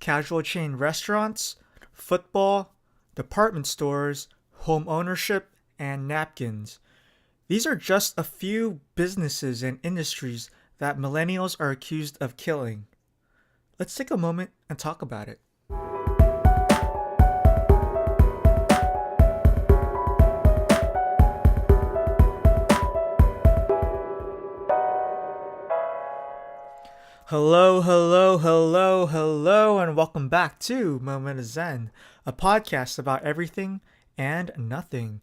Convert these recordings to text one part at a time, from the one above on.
casual chain restaurants, football, department stores, home ownership, and napkins. These are just a few businesses and industries that millennials are accused of killing. Let's take a moment and talk about it. Hello, hello, hello, hello, and welcome back to Moment of Zen, a podcast about everything and nothing.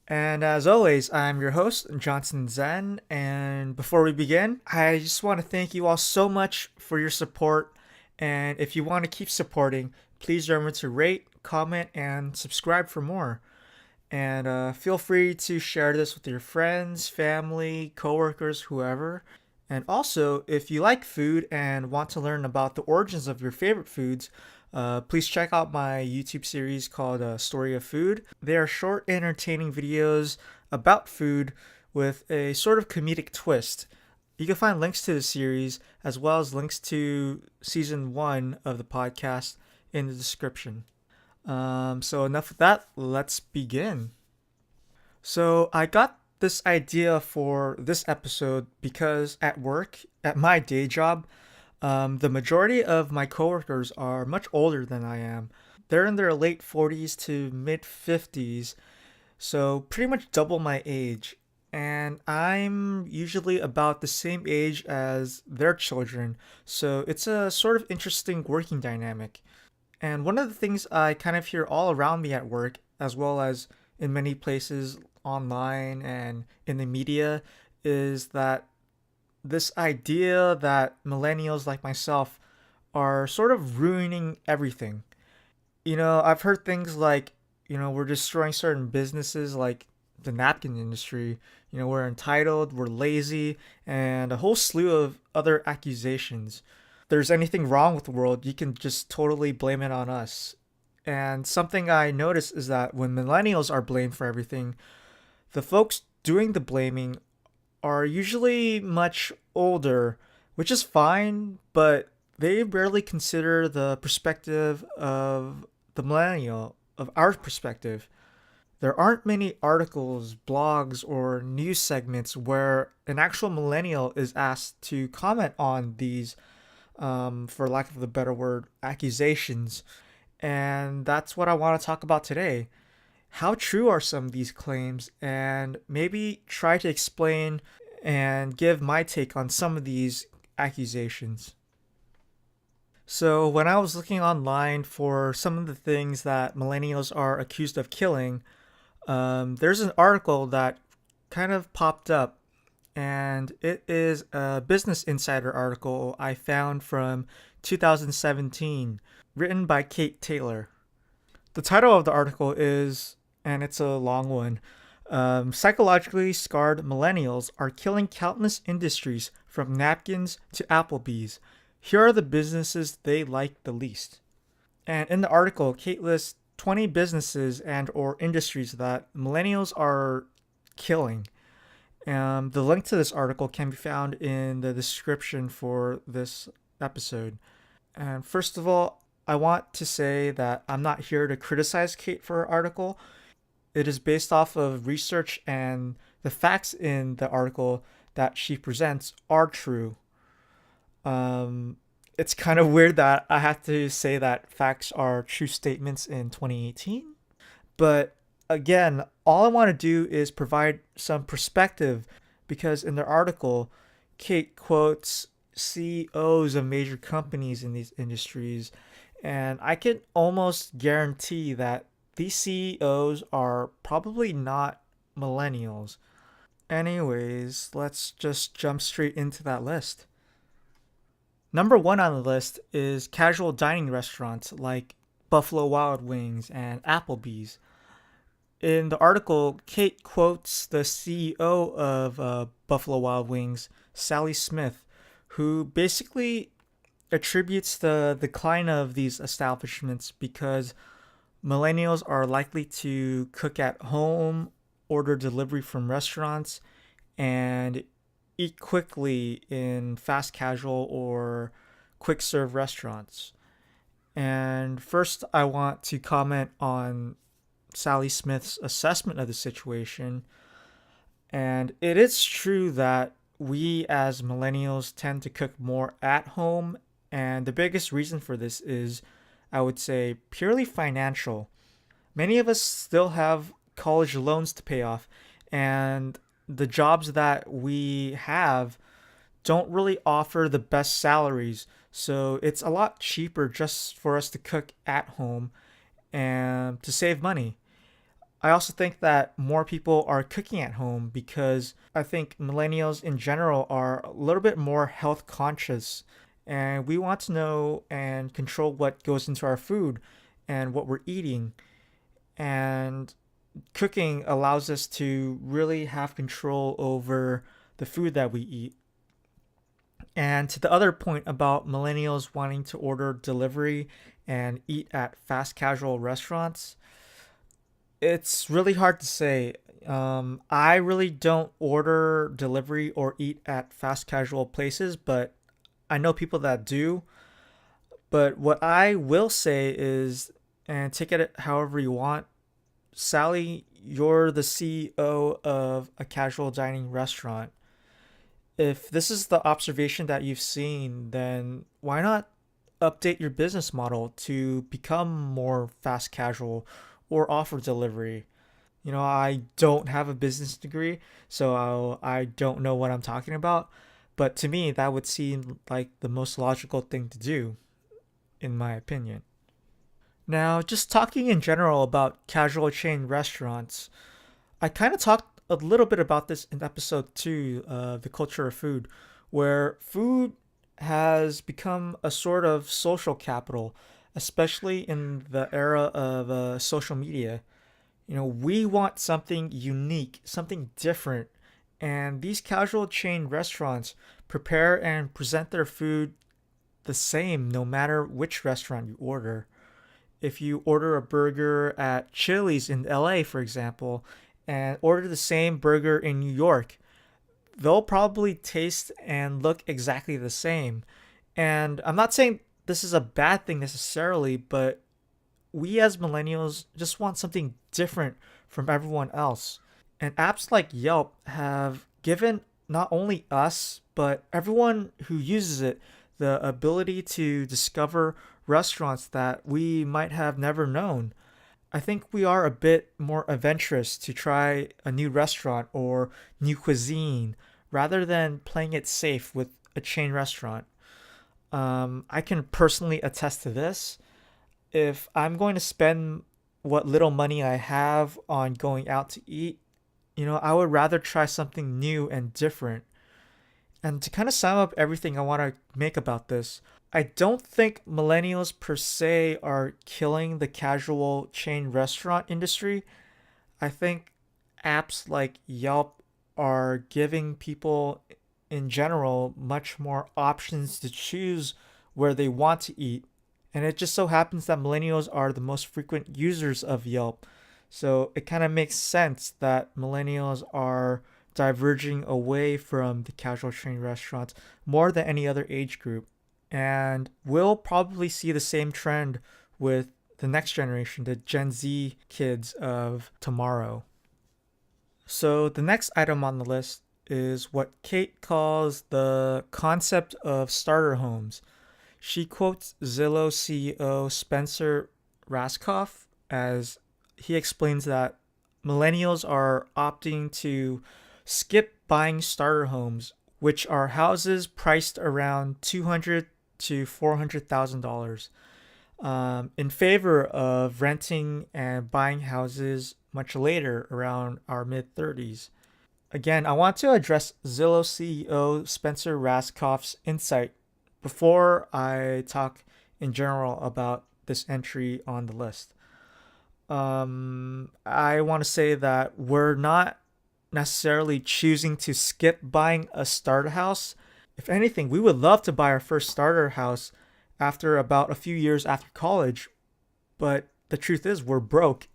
And as always, I'm your host, Johnson Zen. And before we begin, I just want to thank you all so much for your support. And if you want to keep supporting, please remember to rate, comment, and subscribe for more. And feel free to share this with your friends, family, coworkers, whoever. And also, if you like food and want to learn about the origins of your favorite foods, please check out my YouTube series called Story of Food. They are short, entertaining videos about food with a sort of comedic twist. You can find links to the series as well as links to season 1 of the podcast in the description. So enough of that, let's begin. So I got this idea for this episode because at work, at my day job, the majority of my coworkers are much older than I am. They're in their late 40s to mid 50s, so pretty much double my age. And I'm usually about the same age as their children, so it's a sort of interesting working dynamic. And one of the things I kind of hear all around me at work, as well as in many places online and in the media, is that this idea that millennials like myself are sort of ruining everything. I've heard things like, we're destroying certain businesses like the napkin industry. We're entitled, we're lazy, and a whole slew of other accusations. If there's anything wrong with the world, you can just totally blame it on us. And something I notice is that when millennials are blamed for everything, the folks doing the blaming are usually much older, which is fine, but they rarely consider the perspective of the millennial, of our perspective. There aren't many articles, blogs, or news segments where an actual millennial is asked to comment on these, for lack of a better word, accusations. And that's what I want to talk about today. How true are some of these claims, and maybe try to explain and give my take on some of these accusations. So, when I was looking online for some of the things that millennials are accused of killing, there's an article that kind of popped up, and it is a Business Insider article I found from 2017, written by Kate Taylor. The title of the article is, and it's a long one, Psychologically Scarred Millennials Are Killing Countless Industries from Napkins to Applebee's. Here are the businesses they like the least. And in the article, Kate lists 20 businesses and or industries that millennials are killing. The link to this article can be found in the description for this episode. And first of all, I want to say that I'm not here to criticize Kate for her article. It is based off of research, and the facts in the article that she presents are true. It's kind of weird that I have to say that facts are true statements in 2018. But again, all I want to do is provide some perspective because in the article, Kate quotes CEOs of major companies in these industries, and I can almost guarantee that these CEOs are probably not millennials. Anyways, let's just jump straight into that list. Number 1 on the list is casual dining restaurants like Buffalo Wild Wings and Applebee's. In the article, Kate quotes the CEO of Buffalo Wild Wings, Sally Smith, who basically attributes the decline of these establishments because millennials are likely to cook at home, order delivery from restaurants, and eat quickly in fast casual or quick serve restaurants. And first, I want to comment on Sally Smith's assessment of the situation. And it is true that we as millennials tend to cook more at home. And the biggest reason for this is, I would say, purely financial. Many of us still have college loans to pay off, and the jobs that we have don't really offer the best salaries. So it's a lot cheaper just for us to cook at home and to save money. I also think that more people are cooking at home because I think millennials in general are a little bit more health conscious, and we want to know and control what goes into our food and what we're eating. And cooking allows us to really have control over the food that we eat. And to the other point about millennials wanting to order delivery and eat at fast casual restaurants, it's really hard to say. I really don't order delivery or eat at fast casual places, but I know people that do. But what I will say is, and take it however you want, Sally, you're the CEO of a casual dining restaurant. If this is the observation that you've seen, then why not update your business model to become more fast casual or offer delivery? I don't have a business degree, so I don't know what I'm talking about. But to me, that would seem like the most logical thing to do, in my opinion. Now, just talking in general about casual chain restaurants, I kind of talked a little bit about this in episode two of The Culture of Food, where food has become a sort of social capital, especially in the era of social media. We want something unique, something different, and these casual chain restaurants prepare and present their food the same no matter which restaurant you order. If you order a burger at Chili's in LA, for example, and order the same burger in New York, they'll probably taste and look exactly the same. And I'm not saying this is a bad thing necessarily, but we as millennials just want something different from everyone else. And apps like Yelp have given not only us, but everyone who uses it the ability to discover restaurants that we might have never known. I think we are a bit more adventurous to try a new restaurant or new cuisine rather than playing it safe with a chain restaurant. I can personally attest to this. If I'm going to spend what little money I have on going out to eat, I would rather try something new and different. And to kind of sum up everything I want to make about this, I don't think millennials per se are killing the casual chain restaurant industry. I think apps like Yelp are giving people in general much more options to choose where they want to eat. And it just so happens that millennials are the most frequent users of Yelp. So it kind of makes sense that millennials are diverging away from the casual chain restaurants more than any other age group. And we'll probably see the same trend with the next generation, the Gen Z kids of tomorrow. So the next item on the list is what Kate calls the concept of starter homes. She quotes Zillow CEO Spencer Raskoff as he explains that millennials are opting to skip buying starter homes, which are houses priced around $200 to $400,000, in favor of renting and buying houses much later, around our mid 30s. Again, I want to address Zillow CEO Spencer Raskoff's insight before I talk in general about this entry on the list. I want to say that we're not necessarily choosing to skip buying a starter house. If anything, we would love to buy our first starter house after about a few years after college, but the truth is we're broke.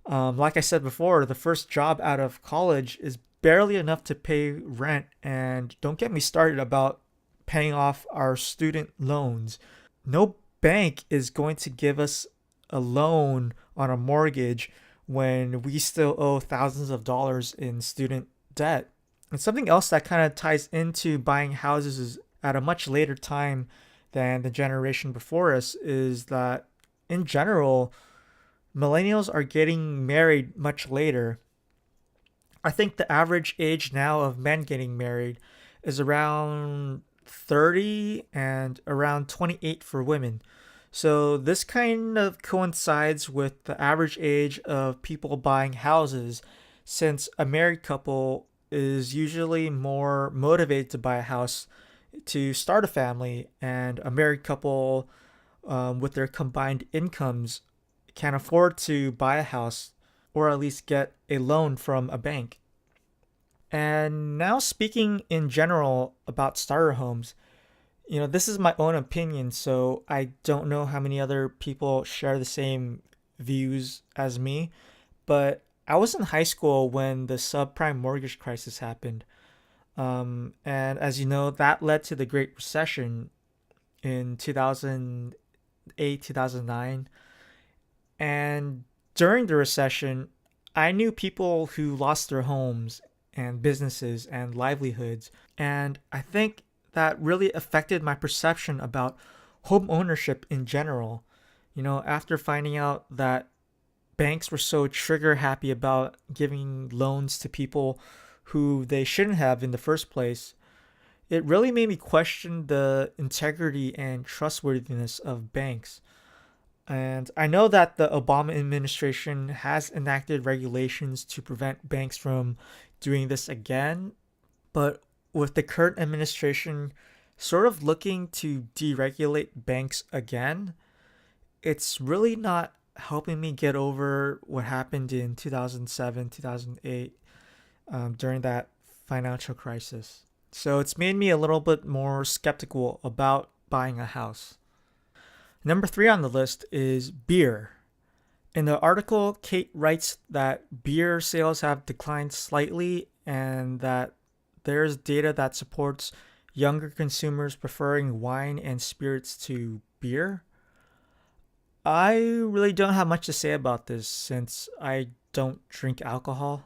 Like I said before, the first job out of college is barely enough to pay rent, and don't get me started about paying off our student loans. No bank is going to give us a loan on a mortgage when we still owe thousands of dollars in student debt? And something else that kind of ties into buying houses is at a much later time than the generation before us is that in general, millennials are getting married much later. I think the average age now of men getting married is around 30 and around 28 for women. So this kind of coincides with the average age of people buying houses since a married couple is usually more motivated to buy a house to start a family, and a married couple with their combined incomes can afford to buy a house or at least get a loan from a bank. And now, speaking in general about starter homes, this is my own opinion, so I don't know how many other people share the same views as me. But I was in high school when the subprime mortgage crisis happened. And as you know, that led to the Great Recession in 2008, 2009. And during the recession, I knew people who lost their homes and businesses and livelihoods. And I think that really affected my perception about home ownership in general. After finding out that banks were so trigger happy about giving loans to people who they shouldn't have in the first place, it really made me question the integrity and trustworthiness of banks. And I know that the Obama administration has enacted regulations to prevent banks from doing this again, but with the current administration sort of looking to deregulate banks again, it's really not helping me get over what happened in 2007, 2008 during that financial crisis. So it's made me a little bit more skeptical about buying a house. Number three on the list is beer. In the article, Kate writes that beer sales have declined slightly and that there's data that supports younger consumers preferring wine and spirits to beer. I really don't have much to say about this since I don't drink alcohol.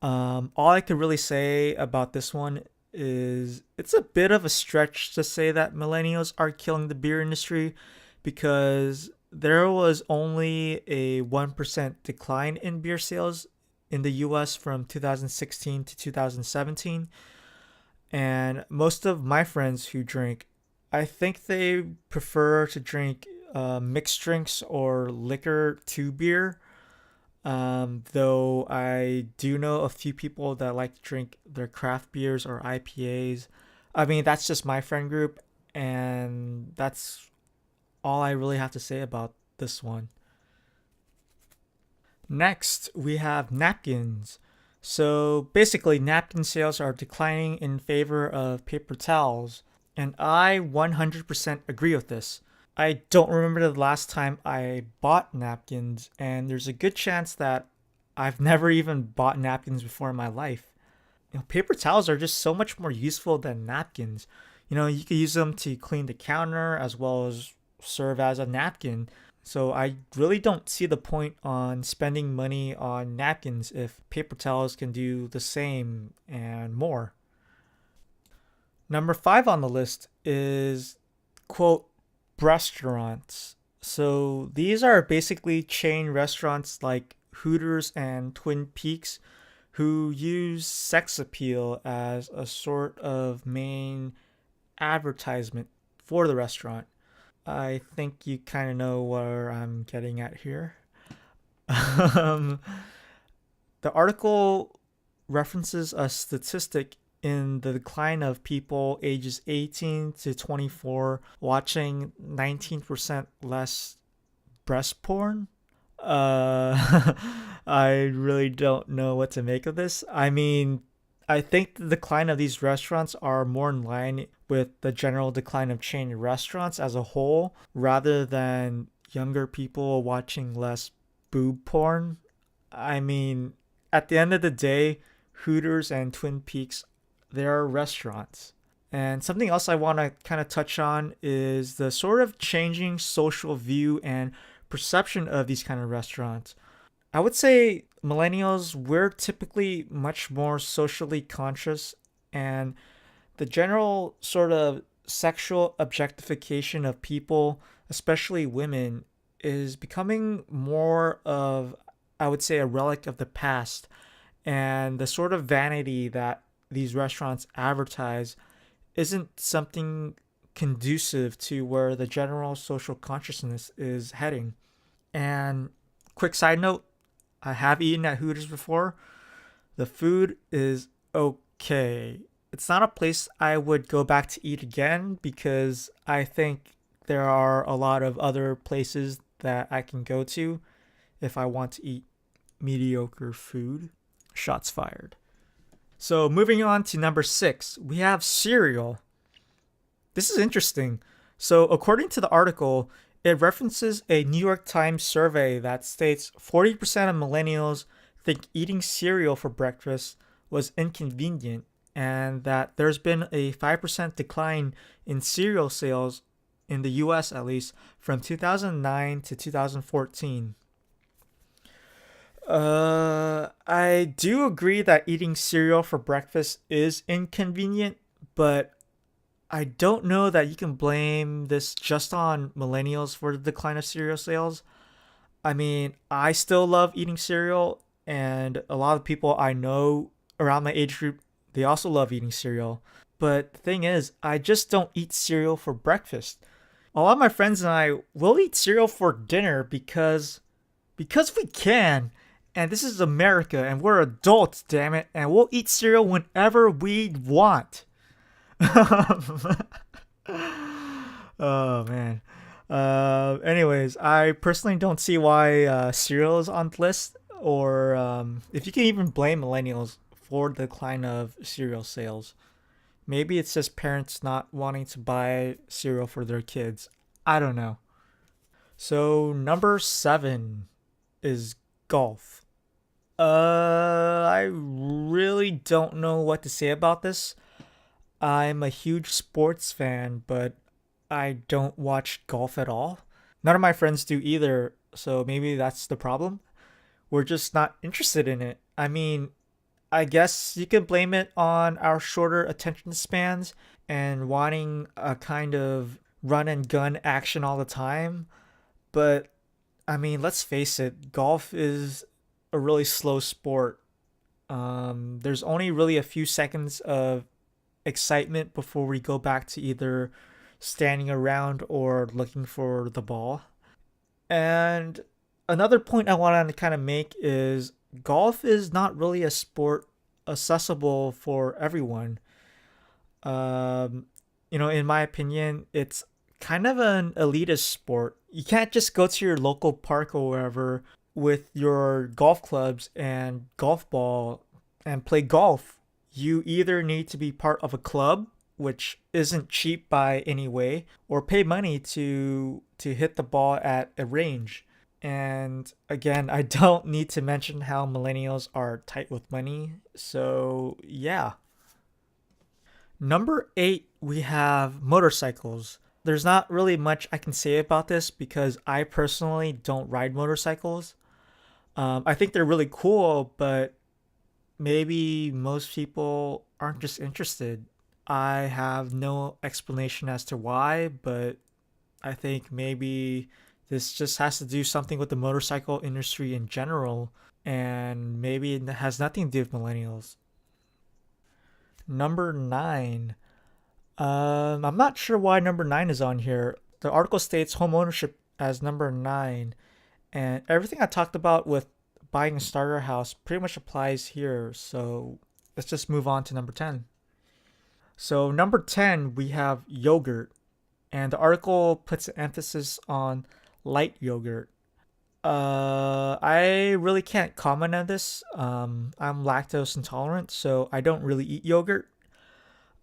All I could really say about this one is it's a bit of a stretch to say that millennials are killing the beer industry because there was only a 1% decline in beer sales in the US from 2016 to 2017. And most of my friends who drink, I think they prefer to drink mixed drinks or liquor to beer. Though I do know a few people that like to drink their craft beers or IPAs. I mean, that's just my friend group, and that's all I really have to say about this one. Next, we have napkins. So basically, napkin sales are declining in favor of paper towels, and I 100% agree with this. I don't remember the last time I bought napkins, and there's a good chance that I've never even bought napkins before in my life. Paper towels are just so much more useful than napkins. You can use them to clean the counter as well as serve as a napkin. So I really don't see the point on spending money on napkins if paper towels can do the same and more. Number five on the list is, quote, restaurants. So these are basically chain restaurants like Hooters and Twin Peaks who use sex appeal as a sort of main advertisement for the restaurant. I think you kind of know where I'm getting at here. um, the article references a statistic in the decline of people ages 18 to 24 watching 19% less breast porn. I really don't know what to make of this. I mean, I think the decline of these restaurants are more in line with the general decline of chain restaurants as a whole, rather than younger people watching less boob porn. I mean, at the end of the day, Hooters and Twin Peaks, they are restaurants. And something else I want to kind of touch on is the sort of changing social view and perception of these kind of restaurants. I would say millennials, we're typically much more socially conscious, and the general sort of sexual objectification of people, especially women, is becoming more of, I would say, a relic of the past. And the sort of vanity that these restaurants advertise isn't something conducive to where the general social consciousness is heading. And quick side note, I have eaten at Hooters before. The food is okay. It's not a place I would go back to eat again because I think there are a lot of other places that I can go to if I want to eat mediocre food. Shots fired. So moving on to number 6, we have cereal. This is interesting. So according to the article, it references a New York Times survey that states 40% of millennials think eating cereal for breakfast was inconvenient, and that there's been a 5% decline in cereal sales in the US at least from 2009 to 2014. I do agree that eating cereal for breakfast is inconvenient, but I don't know that you can blame this just on millennials for the decline of cereal sales. I mean, I still love eating cereal, and a lot of people I know around my age group, they also love eating cereal. But the thing is, I just don't eat cereal for breakfast. A lot of my friends and I will eat cereal for dinner because we can. And this is America, and we're adults, damn it, and we'll eat cereal whenever we want. Oh man. Anyways, I personally don't see why cereal is on the list, or if you can even blame millennials for the decline of cereal sales. Maybe it's just parents not wanting to buy cereal for their kids. I don't know. So number 7 is golf. I really don't know what to say about this. I'm a huge sports fan, but I don't watch golf at all. None of my friends do either, so maybe that's the problem. We're just not interested in it. I mean, I guess you can blame it on our shorter attention spans and wanting a kind of run and gun action all the time. But I mean, let's face it, golf is a really slow sport. There's only really a few seconds of excitement before we go back to either standing around or looking for the ball. And another point I want to kind of make is golf is not really a sport accessible for everyone. Um, in my opinion, it's kind of an elitist sport. You can't just go to your local park or wherever with your golf clubs and golf ball and play golf. You either need to be part of a club, which isn't cheap by any way, or pay money to hit the ball at a range. And again, I don't need to mention how millennials are tight with money. So, yeah. Number 8, we have motorcycles. There's not really much I can say about this because I personally don't ride motorcycles. I think they're really cool, but maybe most people aren't just interested. I have no explanation as to why, but I think maybe this just has to do something with the motorcycle industry in general, and maybe it has nothing to do with millennials. Number 9. I'm not sure why number 9 is on here. The article states home ownership as number 9, and everything I talked about with buying a starter house pretty much applies here. So let's just move on to number 10. So, number 10, we have yogurt, and the article puts an emphasis on light yogurt. I really can't comment on this. I'm lactose intolerant, so I don't really eat yogurt.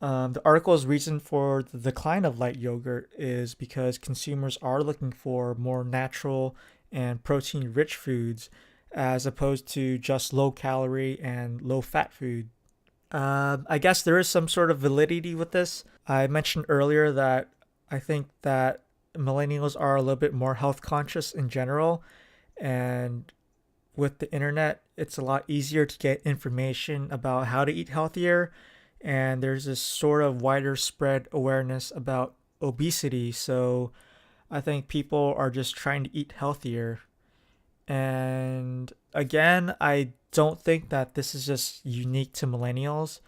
The article's reason for the decline of light yogurt is because consumers are looking for more natural and protein rich foods as opposed to just low calorie and low fat food. I guess there is some sort of validity with this. I mentioned earlier that I think that millennials are a little bit more health conscious in general, and with the internet, it's a lot easier to get information about how to eat healthier, and there's this sort of wider spread awareness about obesity. So I think people are just trying to eat healthier. And again, I don't think that this is just unique to millennials.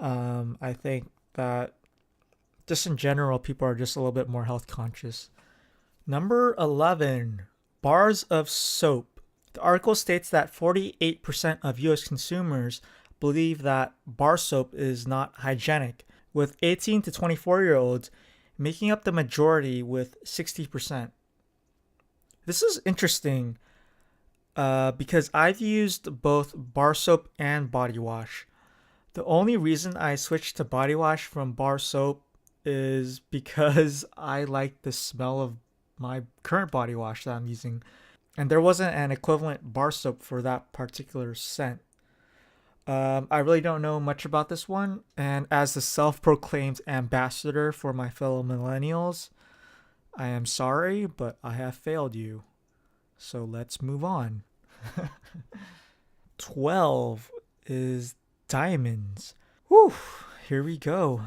I think that just in general, people are just a little bit more health conscious. Number 11, bars of soap. The article states that 48% of US consumers believe that bar soap is not hygienic, with 18 to 24-year-olds making up the majority with 60%. This is interesting because I've used both bar soap and body wash. The only reason I switched to body wash from bar soap is because I like the smell of my current body wash that I'm using. And there wasn't an equivalent bar soap for that particular scent. I really don't know much about this one. And as the self proclaimed ambassador for my fellow millennials, I am sorry, but I have failed you. So let's move on. 12 is diamonds. Whew, here we go.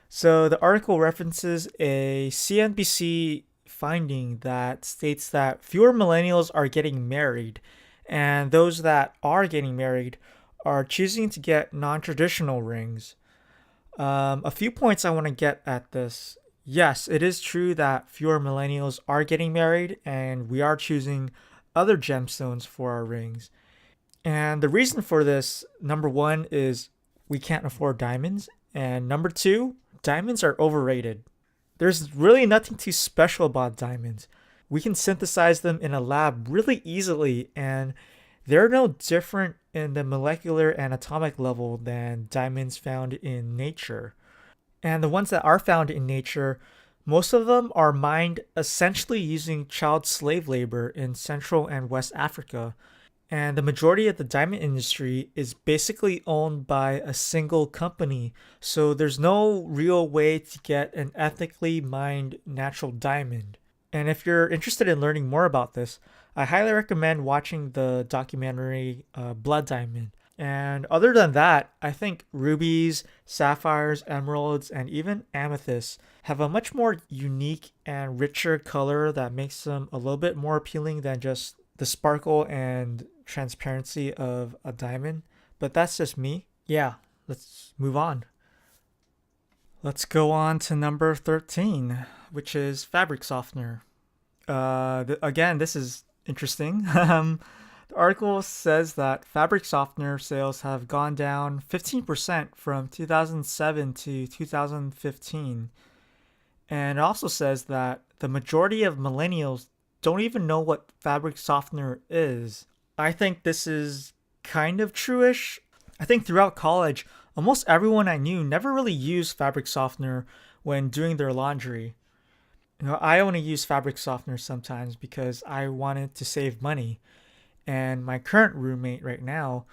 So the article references a CNBC finding that states that fewer millennials are getting married, and those that are getting married are choosing to get non traditional rings. A few points I want to get at this. Yes, it is true that fewer millennials are getting married, and we are choosing other gemstones for our rings. And the reason for this, number one, is we can't afford diamonds. And number two, diamonds are overrated. There's really nothing too special about diamonds. We can synthesize them in a lab really easily, and they're no different in the molecular and atomic level than diamonds found in nature. And the ones that are found in nature, most of them are mined essentially using child slave labor in Central and West Africa. And the majority of the diamond industry is basically owned by a single company. So there's no real way to get an ethically mined natural diamond. And if you're interested in learning more about this, I highly recommend watching the documentary Blood Diamond. And other than that, I think rubies, sapphires, emeralds, and even amethysts have a much more unique and richer color that makes them a little bit more appealing than just the sparkle and transparency of a diamond. But that's just me. Yeah, let's move on. Let's go on to number 13, which is fabric softener. Again, this is interesting. The article says that fabric softener sales have gone down 15% from 2007 to 2015. And it also says that the majority of millennials don't even know what fabric softener is. I think this is kind of true-ish. I think throughout college, almost everyone I knew never really used fabric softener when doing their laundry. I only use fabric softener sometimes because I wanted to save money. And my current roommate right now,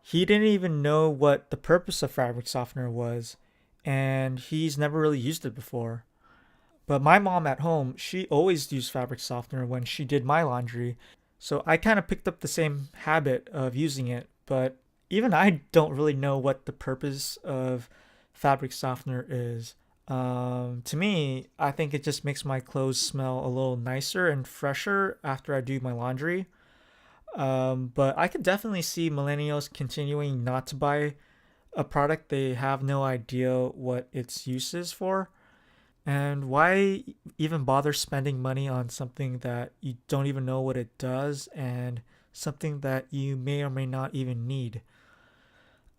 he didn't even know what the purpose of fabric softener was, and he's never really used it before. But my mom at home, she always used fabric softener when she did my laundry. So I kind of picked up the same habit of using it, but even I don't really know what the purpose of fabric softener is. To me, I think it just makes my clothes smell a little nicer and fresher after I do my laundry. But I could definitely see millennials continuing not to buy a product they have no idea what its use is for. And why even bother spending money on something that you don't even know what it does and something that you may or may not even need?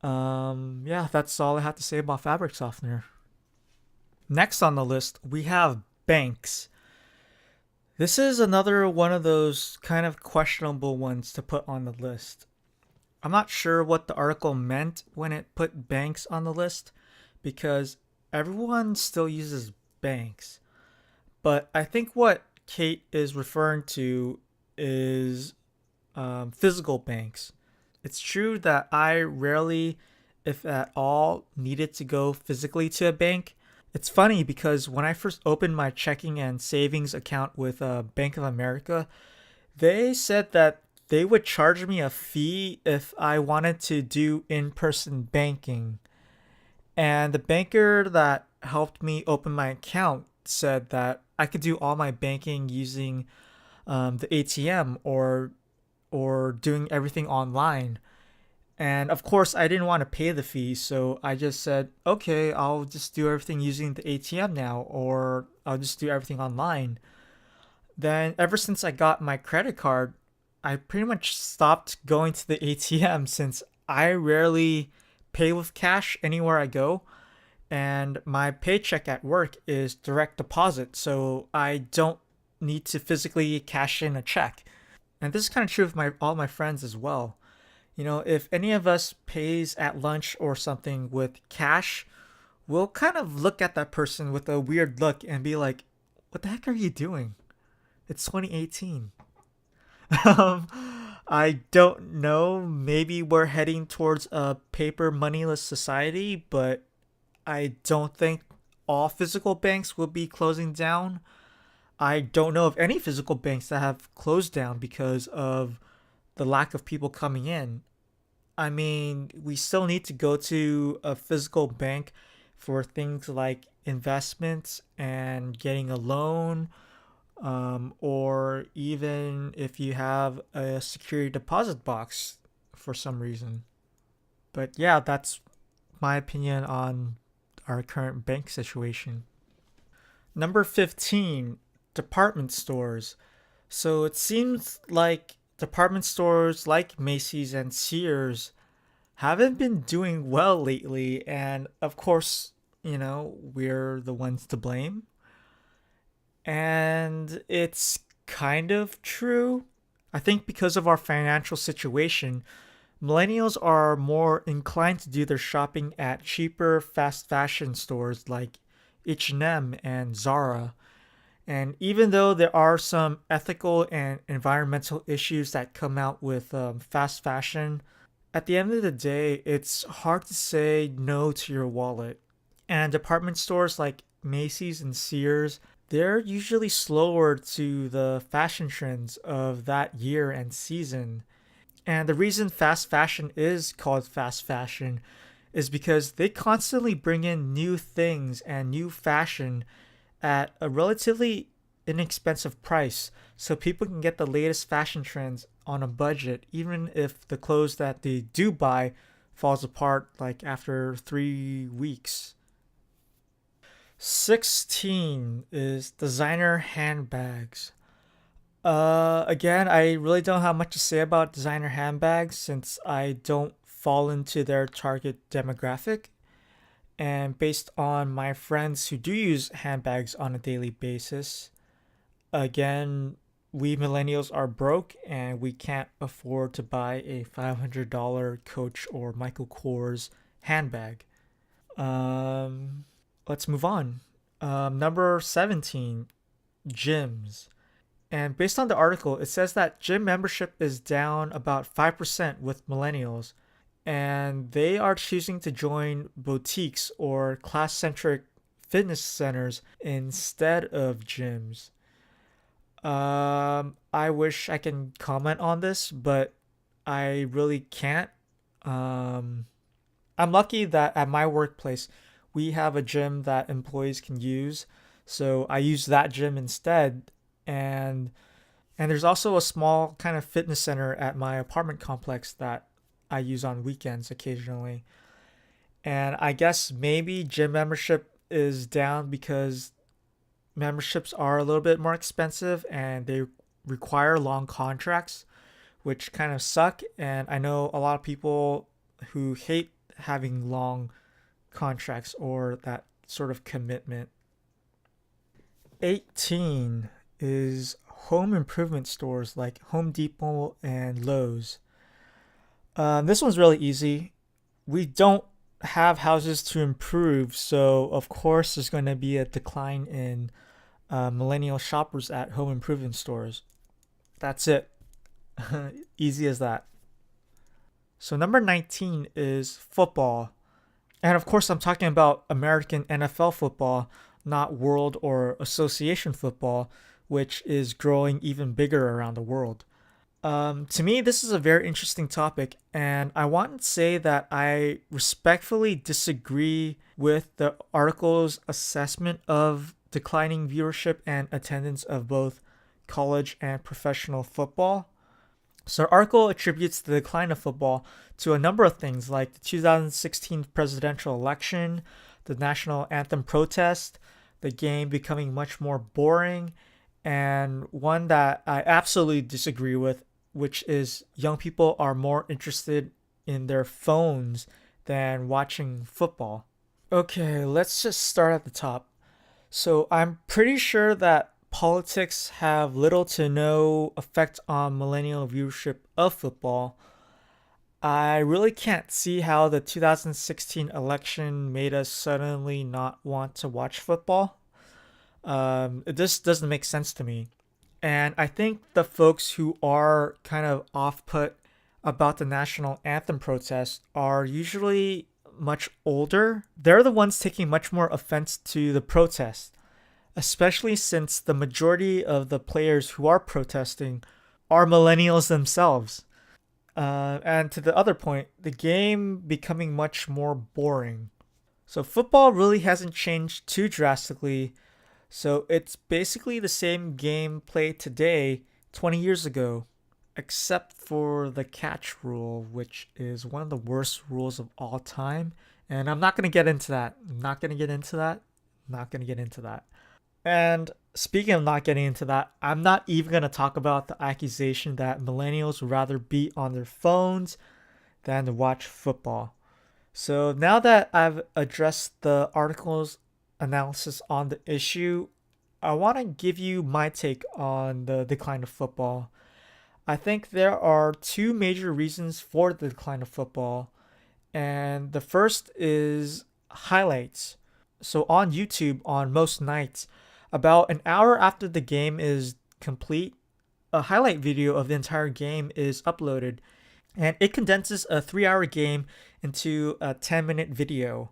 Yeah, that's all I have to say about fabric softener. Next on the list, we have banks. This is another one of those kind of questionable ones to put on the list. I'm not sure what the article meant when it put banks on the list because everyone still uses banks. But I think what Kate is referring to is physical banks. It's true that I rarely, if at all, needed to go physically to a bank. It's funny because when I first opened my checking and savings account with Bank of America, they said that they would charge me a fee if I wanted to do in person banking. And the banker that helped me open my account said that I could do all my banking using the ATM or doing everything online. And of course, I didn't want to pay the fee, so I just said, okay, I'll just do everything using the ATM now, or I'll just do everything online. Then, ever since I got my credit card, I pretty much stopped going to the ATM since I rarely pay with cash anywhere I go. And my paycheck at work is direct deposit, so I don't need to physically cash in a check. And this is kind of true with all my friends as well. If any of us pays at lunch or something with cash, we'll kind of look at that person with a weird look and be like, "What the heck are you doing? It's 2018." um, I don't know. Maybe we're heading towards a paper moneyless society, but I don't think all physical banks will be closing down. I don't know of any physical banks that have closed down because of the lack of people coming in. I mean, we still need to go to a physical bank for things like investments and getting a loan, or even if you have a security deposit box for some reason. But yeah, that's my opinion on our current bank situation. Number 15, department stores. So it seems like department stores like Macy's and Sears haven't been doing well lately. And of course, we're the ones to blame. And it's kind of true. I think because of our financial situation, millennials are more inclined to do their shopping at cheaper fast fashion stores like H&M and Zara. And even though there are some ethical and environmental issues that come out with fast fashion, at the end of the day, it's hard to say no to your wallet. And department stores like Macy's and Sears, they're usually slower to the fashion trends of that year and season. And the reason fast fashion is called fast fashion is because they constantly bring in new things and new fashion at a relatively inexpensive price so people can get the latest fashion trends on a budget, even if the clothes that they do buy falls apart like after 3 weeks. 16 is designer handbags. Again, I really don't have much to say about designer handbags since I don't fall into their target demographic. And based on my friends who do use handbags on a daily basis, again, we millennials are broke and we can't afford to buy a $500 Coach or Michael Kors handbag. Um, let's move on. Number 17, gyms. And based on the article, it says that gym membership is down about 5% with millennials, and they are choosing to join boutiques or class centric fitness centers instead of gyms. I wish I can comment on this, but I really can't. Um, I'm lucky that at my workplace, we have a gym that employees can use. So I use that gym instead. And and there's also a small kind of fitness center at my apartment complex that I use on weekends occasionally. And I guess maybe gym membership is down because memberships are a little bit more expensive and they require long contracts, which kind of suck. And I know a lot of people who hate having long contracts or that sort of commitment. 18 is home improvement stores like Home Depot and Lowe's. This one's really easy. We don't have houses to improve, so of course there's going to be a decline in millennial shoppers at home improvement stores. That's it. Easy as that. So number 19 is football. And of course, I'm talking about American NFL football, not world or association football, which is growing even bigger around the world. To me, this is a very interesting topic, and I want to say that I respectfully disagree with the article's assessment of declining viewership and attendance of both college and professional football. So, the article attributes the decline of football to a number of things like the 2016 presidential election, the national anthem protest, the game becoming much more boring, and one that I absolutely disagree with, which is young people are more interested in their phones than watching football. Okay, let's just start at the top. So I'm pretty sure that politics have little to no effect on millennial viewership of football. I really can't see how the 2016 election made us suddenly not want to watch football. It just doesn't make sense to me. And I think the folks who are kind of off put about the national anthem protest are usually much older. They're the ones taking much more offense to the protest, especially since the majority of the players who are protesting are millennials themselves. And to the other point, the game becoming much more boring. So football really hasn't changed too drastically. So it's basically the same game played today, 20 years ago, except for the catch rule, which is one of the worst rules of all time. And I'm not going to get into that. I'm not going to get into that. I'm not going to get into that. And speaking of not getting into that, I'm not even going to talk about the accusation that millennials would rather be on their phones than to watch football. So now that I've addressed the article's analysis on the issue, I want to give you my take on the decline of football. I think there are two major reasons for the decline of football, and the first is highlights. So on YouTube, on most nights, about an hour after the game is complete, a highlight video of the entire game is uploaded, and it condenses a 3 hour game into a 10-minute video.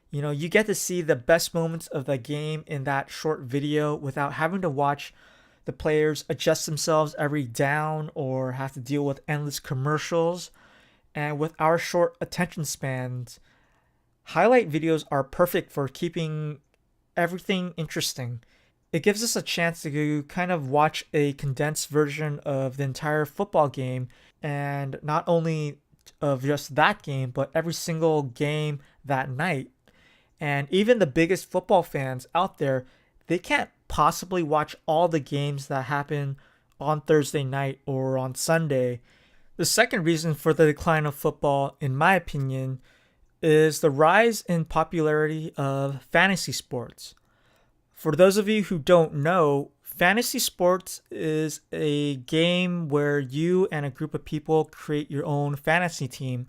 You know, you get to see the best moments of the game in that short video without having to watch the players adjust themselves every down or have to deal with endless commercials. And with our short attention spans, highlight videos are perfect for keeping everything interesting. It gives us a chance to kind of watch a condensed version of the entire football game, and not only of just that game, but every single game that night. And even the biggest football fans out there, they can't possibly watch all the games that happen on Thursday night or on Sunday. The second reason for the decline of football, in my opinion, is the rise in popularity of fantasy sports. For those of you who don't know, fantasy sports is a game where you and a group of people create your own fantasy team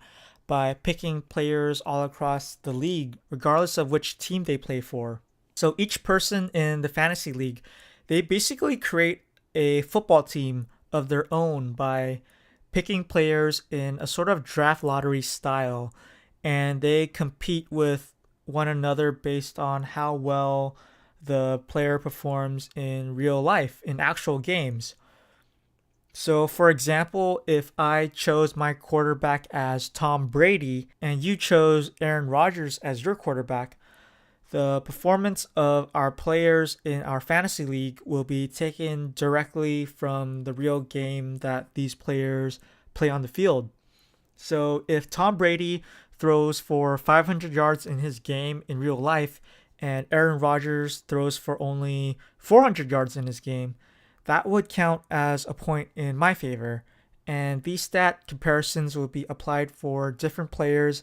by picking players all across the league, regardless of which team they play for. So each person in the fantasy league, they basically create a football team of their own by picking players in a sort of draft lottery style, and they compete with one another based on how well the player performs in real life, in actual games. So, for example, if I chose my quarterback as Tom Brady and you chose Aaron Rodgers as your quarterback, the performance of our players in our fantasy league will be taken directly from the real game that these players play on the field. So, if Tom Brady throws for 500 yards in his game in real life and Aaron Rodgers throws for only 400 yards in his game, that would count as a point in my favor. And these stat comparisons will be applied for different players,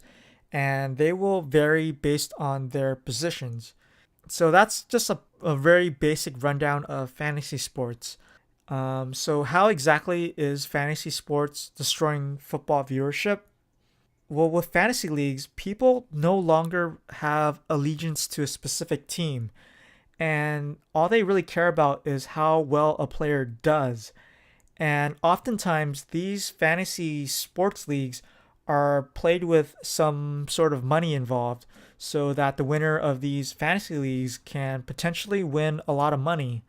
and they will vary based on their positions. So that's just a very basic rundown of fantasy sports. So how exactly is fantasy sports destroying football viewership? Well, with fantasy leagues, people no longer have allegiance to a specific team, and all they really care about is how well a player does. And oftentimes, these fantasy sports leagues are played with some sort of money involved so that the winner of these fantasy leagues can potentially win a lot of money.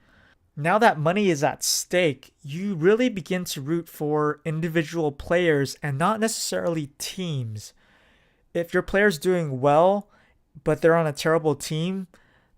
Now that money is at stake, you really begin to root for individual players and not necessarily teams. If your player's doing well, but they're on a terrible team,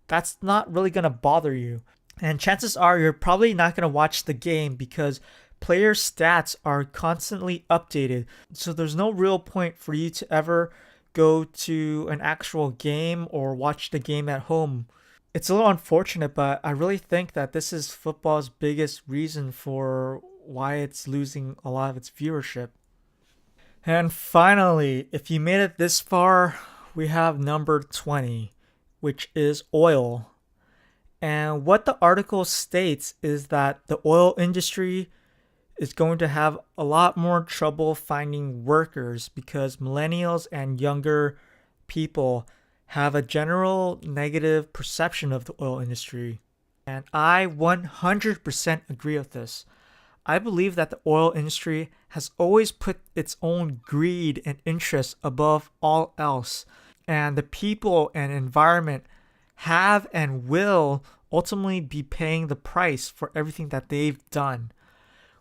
that's not really going to bother you. And chances are you're probably not going to watch the game because player stats are constantly updated. So there's no real point for you to ever go to an actual game or watch the game at home. It's a little unfortunate, but I really think that this is football's biggest reason for why it's losing a lot of its viewership. And finally, if you made it this far, we have number 20, which is oil. And what the article states is that the oil industry is going to have a lot more trouble finding workers because millennials and younger people have a general negative perception of the oil industry. And I 100% agree with this. I believe that the oil industry has always put its own greed and interests above all else. And the people and environment have and will ultimately be paying the price for everything that they've done.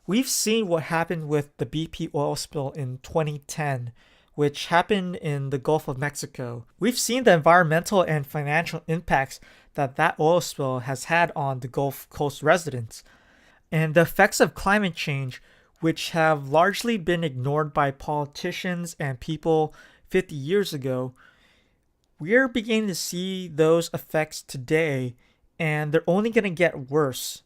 We've seen what happened with the BP oil spill in 2010, which happened in the Gulf of Mexico. We've seen the environmental and financial impacts that oil spill has had on the Gulf Coast residents. And the effects of climate change, which have largely been ignored by politicians and people 50 years ago, we're beginning to see those effects today, and they're only going to get worse.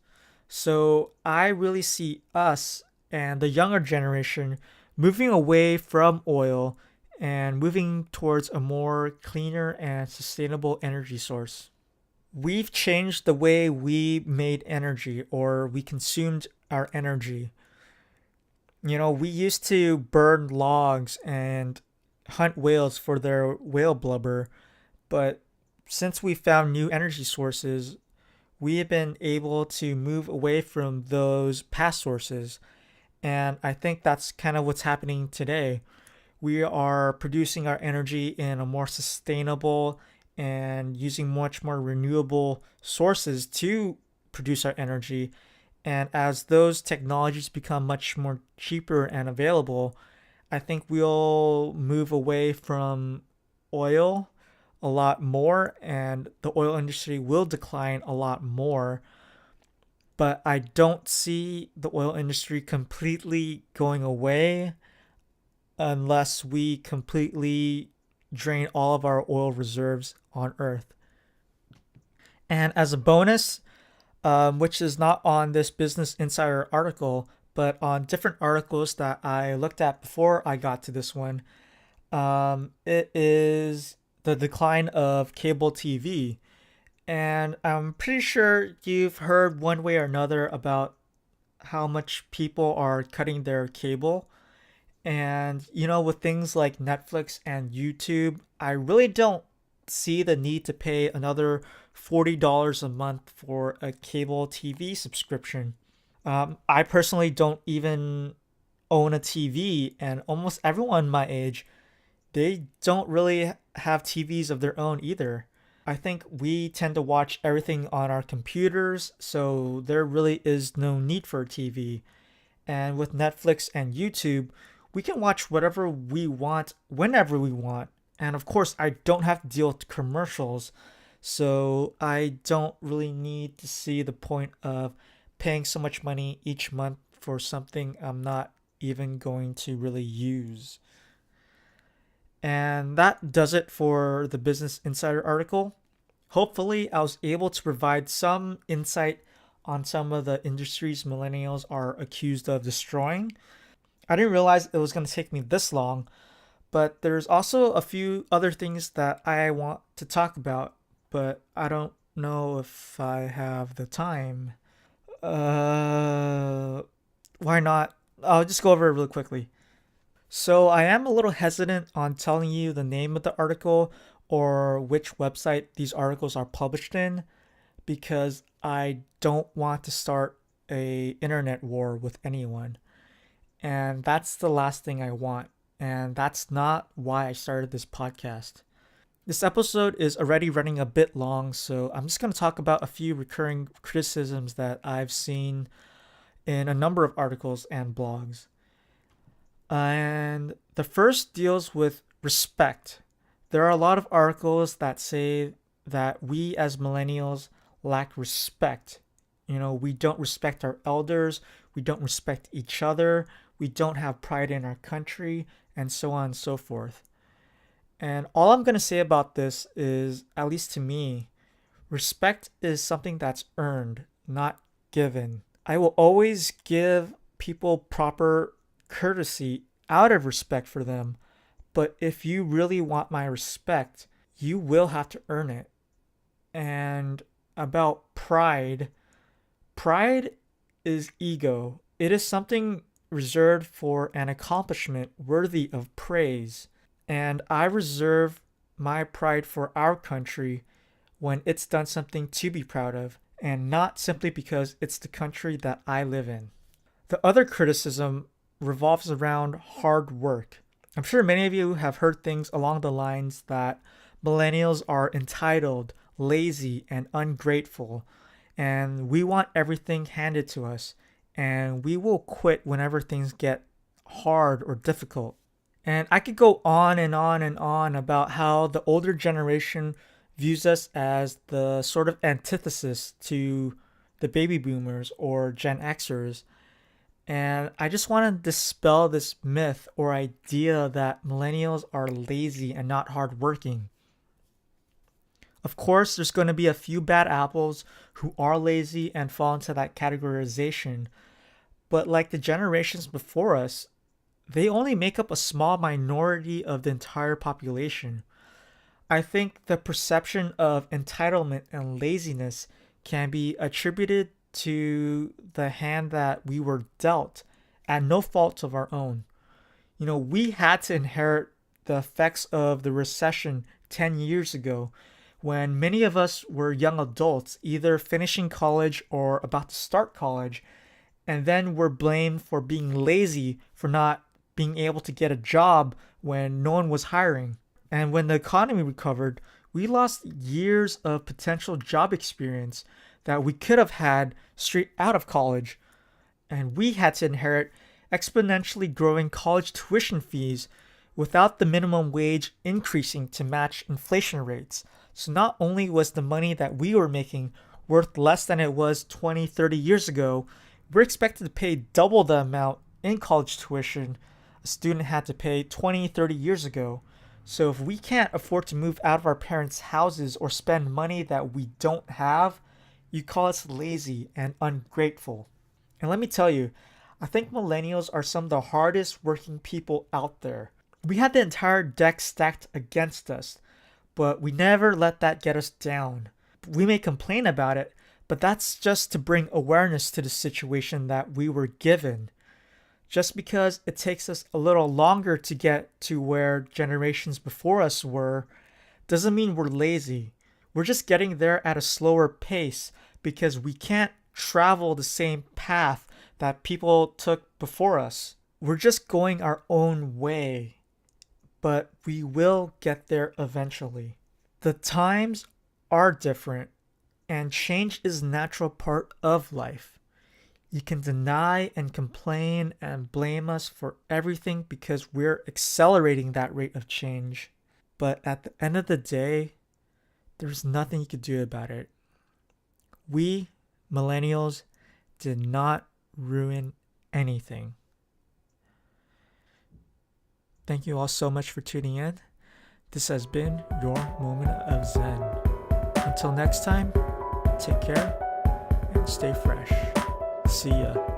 So I really see us and the younger generation moving away from oil and moving towards a more cleaner and sustainable energy source. We've changed the way we made energy or we consumed our energy. We used to burn logs and hunt whales for their whale blubber, but since we found new energy sources, we have been able to move away from those past sources. And I think that's kind of what's happening today. We are producing our energy in a more sustainable and using much more renewable sources to produce our energy. And as those technologies become much more cheaper and available, I think we'll move away from oil a lot more and the oil industry will decline a lot more. But I don't see the oil industry completely going away unless we completely drain all of our oil reserves on Earth. And as a bonus, which is not on this Business Insider article, but on different articles that I looked at before I got to this one, it is the decline of cable TV. And I'm pretty sure you've heard one way or another about how much people are cutting their cable. And, with things like Netflix and YouTube, I really don't see the need to pay another $40 a month for a cable TV subscription. I personally don't even own a TV, and almost everyone my age, they don't really have TVs of their own either. I think we tend to watch everything on our computers, so there really is no need for a TV. And with Netflix and YouTube, we can watch whatever we want whenever we want. And of course, I don't have to deal with commercials, so I don't really need to see the point of paying so much money each month for something I'm not even going to really use. And that does it for the Business Insider article. Hopefully, I was able to provide some insight on some of the industries millennials are accused of destroying. I didn't realize it was going to take me this long, but there's also a few other things that I want to talk about, but I don't know if I have the time. Why not? I'll just go over it really quickly. So I am a little hesitant on telling you the name of the article or which website these articles are published in because I don't want to start a internet war with anyone. And that's the last thing I want and that's not why I started this podcast. This episode is already running a bit long, so I'm just going to talk about a few recurring criticisms that I've seen in a number of articles and blogs. And the first deals with respect. There are a lot of articles that say that we as millennials lack respect. We don't respect our elders, we don't respect each other, we don't have pride in our country, and so on and so forth. And all I'm going to say about this is, at least to me, respect is something that's earned, not given. I will always give people proper courtesy out of respect for them, but if you really want my respect, you will have to earn it. And about pride is ego. It is something reserved for an accomplishment worthy of praise. And I reserve my pride for our country when it's done something to be proud of, and not simply because it's the country that I live in. The other criticism revolves around hard work. I'm sure many of you have heard things along the lines that millennials are entitled, lazy, and ungrateful, and we want everything handed to us, and we will quit whenever things get hard or difficult. And I could go on and on and on about how the older generation views us as the sort of antithesis to the baby boomers or Gen Xers. And I just want to dispel this myth or idea that millennials are lazy and not hardworking. Of course, there's going to be a few bad apples who are lazy and fall into that categorization. But like the generations before us, they only make up a small minority of the entire population. I think the perception of entitlement and laziness can be attributed to the hand that we were dealt at no fault of our own. We had to inherit the effects of the recession 10 years ago when many of us were young adults, either finishing college or about to start college, and then were blamed for being lazy for not being able to get a job when no one was hiring. And when the economy recovered, we lost years of potential job experience that we could have had straight out of college. And we had to inherit exponentially growing college tuition fees without the minimum wage increasing to match inflation rates. So not only was the money that we were making worth less than it was 20, 30 years ago, we're expected to pay double the amount in college tuition a student had to pay 20, 30 years ago. So if we can't afford to move out of our parents' houses or spend money that we don't have, you call us lazy and ungrateful. And let me tell you, I think millennials are some of the hardest working people out there. We had the entire deck stacked against us, but we never let that get us down. We may complain about it, but that's just to bring awareness to the situation that we were given. Just because it takes us a little longer to get to where generations before us were, doesn't mean we're lazy. We're just getting there at a slower pace because we can't travel the same path that people took before us. We're just going our own way, but we will get there eventually. The times are different, and change is a natural part of life. You can deny and complain and blame us for everything because we're accelerating that rate of change. But at the end of the day, there's nothing you could do about it. We, millennials, did not ruin anything. Thank you all so much for tuning in. This has been your Moment of Zen. Until next time, take care and stay fresh. See ya.